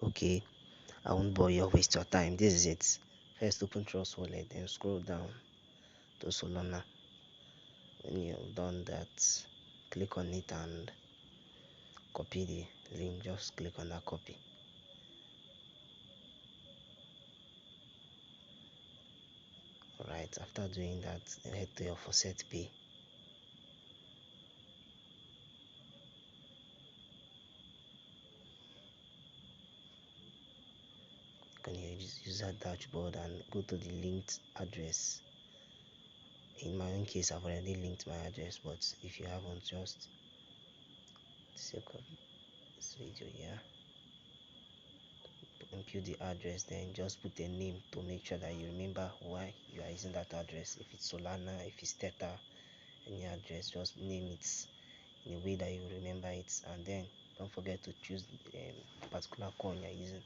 Okay, I won't bore you or waste your time. This is it. First, open Trust Wallet, then scroll down to Solana. When you've done that, click on it and copy the link. Just click on that copy. Alright, after doing that, head to your Faucet Pay. You can use that dashboard and go to the linked address. In my own case, I've already linked my address, but if you haven't, just sake of this video here, input the address, then just put a name to make sure that you remember why you are using that address. If it's Solana, if it's Tether, any address, just name it in a way that you remember it, and then don't forget to choose particular coin you're using.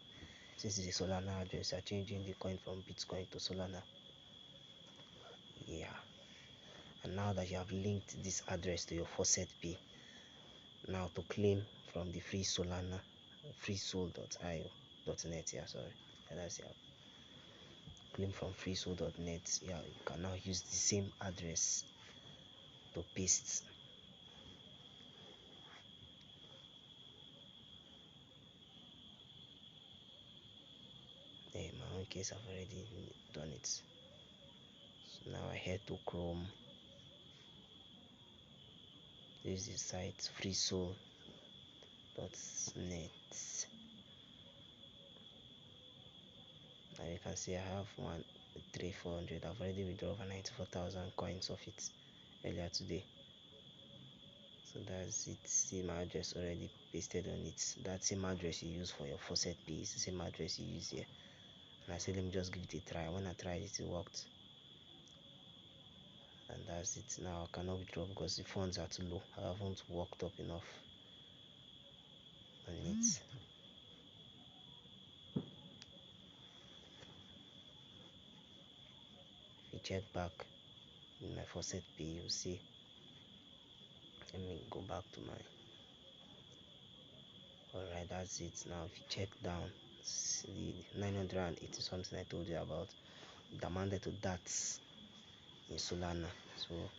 Since it's a Solana address, you're changing the coin from Bitcoin to Solana. Yeah, and now that you have linked this address to your Faucet Pay, now to claim from the free Solana, freesol.io.net. Yeah, sorry, that's yeah. Claim from freesol.net. Yeah, you can now use the same address to paste. In my own case, I've already done it. So now I head to Chrome. This is the site freesol.net. Now you can see I have 1,300. I've already withdrawn over 94,000 coins of it earlier today. So that's it. See my address already pasted on it. That same address you use for your Faucet Pay is the same address you use here. And I said, let me just give it a try. When I tried it, it worked. And that's it. Now I cannot withdraw because the funds are too low. I haven't worked up enough on it. If you check back in my Faucet Pay, you'll see. Let me go back to my. Alright, that's it. Now if you check down, see the 980 something I told you about, it amounted to that in Solana. So